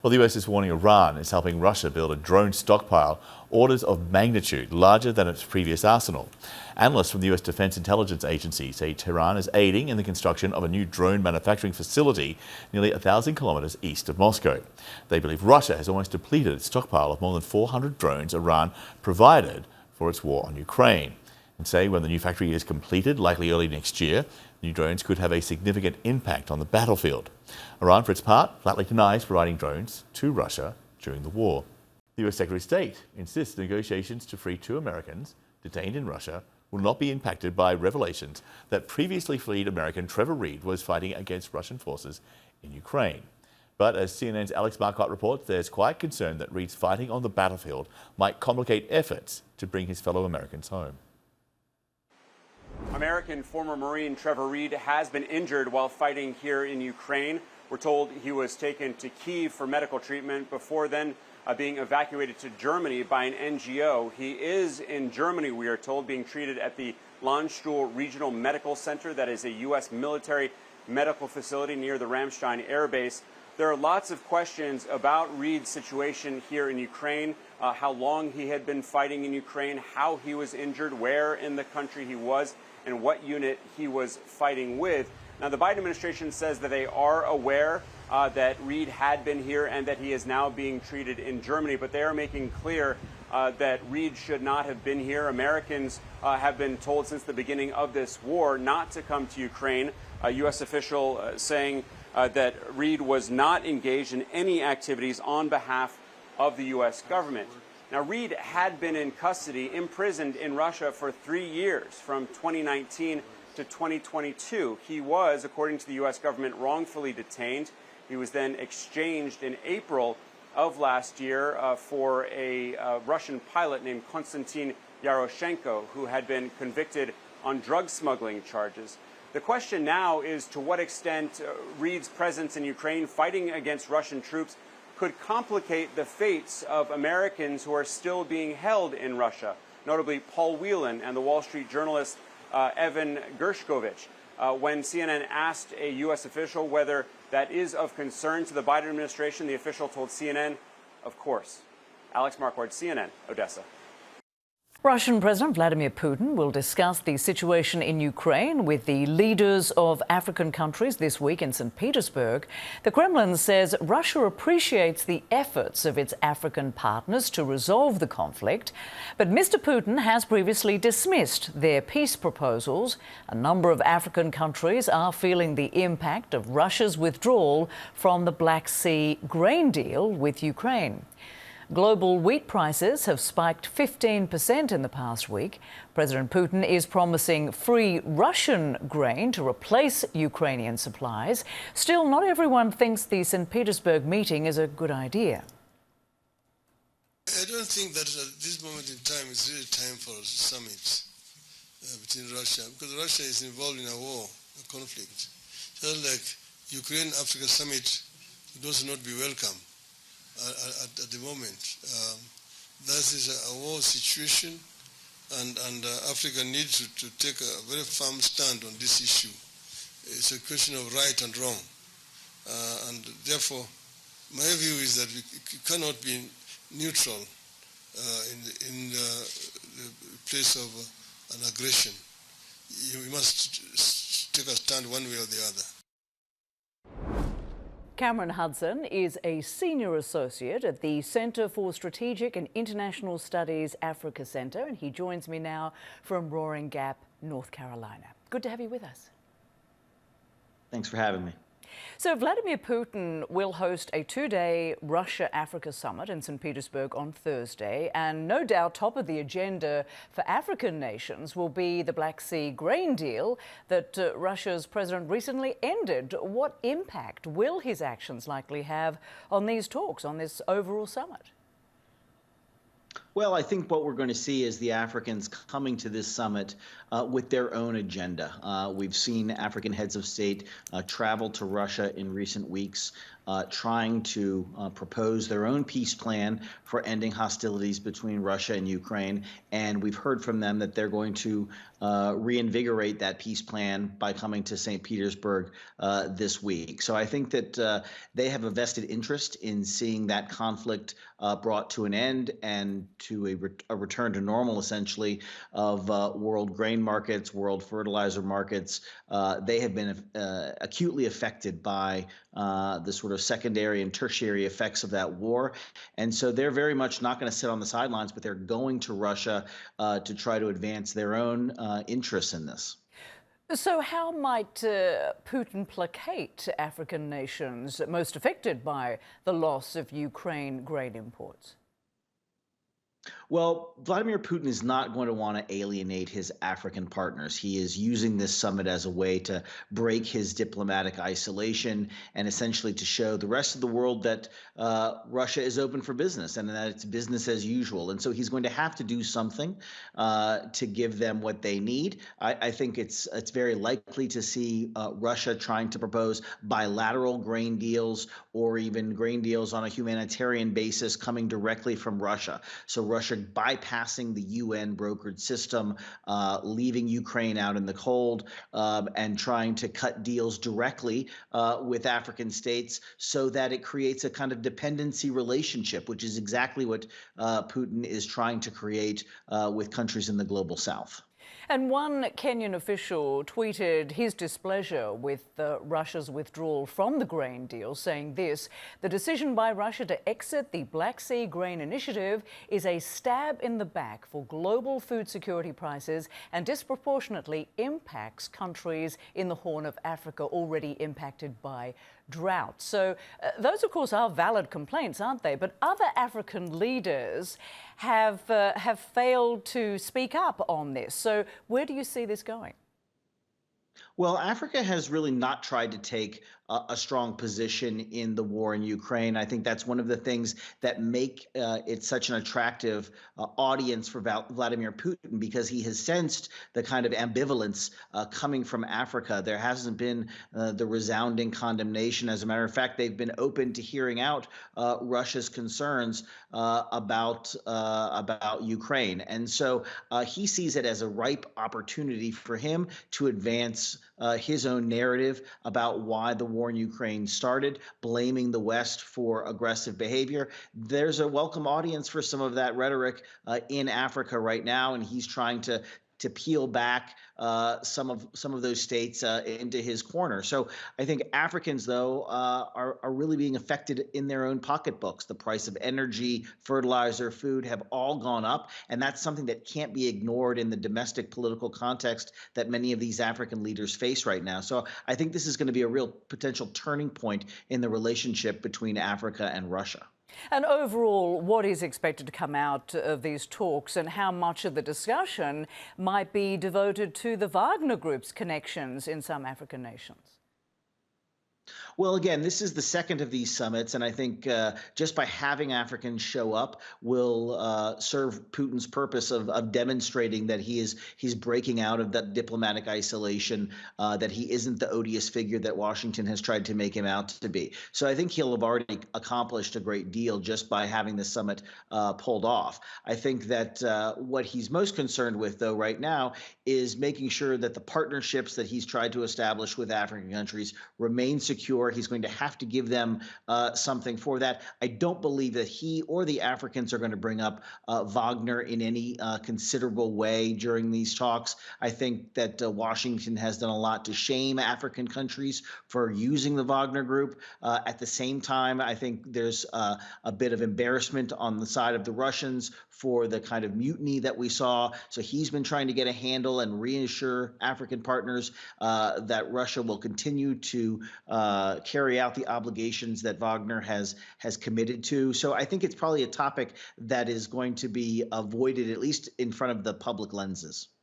Well, the US is warning Iran is helping Russia build a drone stockpile orders of magnitude larger than its previous arsenal. Analysts from the US Defense Intelligence Agency say Tehran is aiding in the construction of a new drone manufacturing facility nearly 1,000 kilometers east of Moscow. They believe Russia has almost depleted its stockpile of more than 400 drones Iran provided for its war on Ukraine, and say when the new factory is completed, likely early next year, new drones could have a significant impact on the battlefield. Iran, for its part, flatly denies providing drones to Russia during the war. The US Secretary of State insists negotiations to free 2 Americans detained in Russia will not be impacted by revelations that previously freed American Trevor Reed was fighting against Russian forces in Ukraine. But as CNN's Alex Marcotte reports, there's quiet concern that Reed's fighting on the battlefield might complicate efforts to bring his fellow Americans home. American former Marine Trevor Reed has been injured while fighting here in Ukraine. We're told he was taken to Kyiv for medical treatment before then being evacuated to Germany by an NGO. He is in Germany, we are told, being treated at the Landstuhl Regional Medical Center. That is a U.S. military medical facility near the Ramstein Air Base. There are lots of questions about Reed's situation here in Ukraine, how long he had been fighting in Ukraine, how he was injured, where in the country he was, and what unit he was fighting with. Now, the Biden administration says that they are aware that Reed had been here and that he is now being treated in Germany, but they are making clear that Reed should not have been here. Americans have been told since the beginning of this war not to come to Ukraine. A U.S. official saying that Reed was not engaged in any activities on behalf of the U.S. government. Now, Reed had been in custody, imprisoned in Russia for 3 years, from 2019 to 2022. He was, according to the U.S. government, wrongfully detained. He was then exchanged in April of last year for a Russian pilot named Konstantin Yaroshenko, who had been convicted on drug smuggling charges. The question now is to what extent Reed's presence in Ukraine fighting against Russian troops could complicate the fates of Americans who are still being held in Russia, notably Paul Whelan and the Wall Street journalist Evan Gershkovich. When CNN asked a U.S. official whether that is of concern to the Biden administration, the official told CNN, of course. Alex Marquardt, CNN, Odessa. Russian President Vladimir Putin will discuss the situation in Ukraine with the leaders of African countries this week in St. Petersburg. The Kremlin says Russia appreciates the efforts of its African partners to resolve the conflict, but Mr. Putin has previously dismissed their peace proposals. A number of African countries are feeling the impact of Russia's withdrawal from the Black Sea grain deal with Ukraine. Global wheat prices have spiked 15% in the past week. President Putin is promising free Russian grain to replace Ukrainian supplies. Still, not everyone thinks the St. Petersburg meeting is a good idea. I don't think that at this moment in time is really time for a summit between Russia, because Russia is involved in a war, a conflict. Just like Ukraine-Africa summit would also not be welcome. At the moment. That is a war situation, and Africa needs to take a very firm stand on this issue. It's a question of right and wrong. And therefore, my view is that we cannot be neutral in the place of an aggression. We must take a stand one way or the other. Cameron Hudson is a senior associate at the Centre for Strategic and International Studies Africa Centre, and he joins me now from Roaring Gap, North Carolina. Good to have you with us. Thanks for having me. So Vladimir Putin will host a 2-day Russia-Africa summit in St. Petersburg on Thursday, and no doubt top of the agenda for African nations will be the Black Sea grain deal that Russia's president recently ended. What impact will his actions likely have on these talks, on this overall summit? Well, I think what we're going to see is the Africans coming to this summit with their own agenda. We've seen African heads of state travel to Russia in recent weeks trying to propose their own peace plan for ending hostilities between Russia and Ukraine. And we've heard from them that they're going to reinvigorate that peace plan by coming to St. Petersburg this week. So I think that they have a vested interest in seeing that conflict brought to an end and to a return to normal, essentially, of world grain markets, world fertilizer markets. They have been acutely affected by the sort of secondary and tertiary effects of that war. And so they're very much not going to sit on the sidelines, but they're going to Russia to try to advance their own interests in this. So how might Putin placate African nations most affected by the loss of Ukraine grain imports? Well, Vladimir Putin is not going to want to alienate his African partners. He is using this summit as a way to break his diplomatic isolation and essentially to show the rest of the world that Russia is open for business and that it's business as usual. And so he's going to have to do something to give them what they need. I think it's very likely to see Russia trying to propose bilateral grain deals or even grain deals on a humanitarian basis coming directly from Russia. So Russia bypassing the UN brokered system, leaving Ukraine out in the cold, and trying to cut deals directly with African states so that it creates a kind of dependency relationship, which is exactly what Putin is trying to create with countries in the global south. And one Kenyan official tweeted his displeasure with Russia's withdrawal from the grain deal, saying this: "The decision by Russia to exit the Black Sea Grain Initiative is a stab in the back for global food security prices and disproportionately impacts countries in the Horn of Africa already impacted by drought." So those, of course, are valid complaints, aren't they? But other African leaders have failed to speak up on this. So where do you see this going? Well, Africa has really not tried to take a strong position in the war in Ukraine. I think that's one of the things that make it such an attractive audience for Vladimir Putin, because he has sensed the kind of ambivalence coming from Africa. There hasn't been the resounding condemnation. As a matter of fact, they've been open to hearing out Russia's concerns about Ukraine. And so he sees it as a ripe opportunity for him to advance his own narrative about why the war in Ukraine started, blaming the West for aggressive behavior. There's a welcome audience for some of that rhetoric in Africa right now, and he's trying to peel back some of those states into his corner. So I think Africans, though, are really being affected in their own pocketbooks. The price of energy, fertilizer, food have all gone up, and that's something that can't be ignored in the domestic political context that many of these African leaders face right now. So I think this is going to be a real potential turning point in the relationship between Africa and Russia. And overall, what is expected to come out of these talks, and how much of the discussion might be devoted to the Wagner Group's connections in some African nations? Well, again, this is the second of these summits, and I think just by having Africans show up will serve Putin's purpose of demonstrating that he's breaking out of that diplomatic isolation, that he isn't the odious figure that Washington has tried to make him out to be. So I think he'll have already accomplished a great deal just by having the summit pulled off. I think that what he's most concerned with, though, right now is making sure that the partnerships that he's tried to establish with African countries remain secure. He's going to have to give them something for that. I don't believe that he or the Africans are going to bring up Wagner in any considerable way during these talks. I think that Washington has done a lot to shame African countries for using the Wagner Group. At the same time, I think there's a bit of embarrassment on the side of the Russians for the kind of mutiny that we saw. So he's been trying to get a handle and reassure African partners that Russia will continue to carry out the obligations that Wagner has committed to. So I think it's probably a topic that is going to be avoided, at least in front of the public lenses.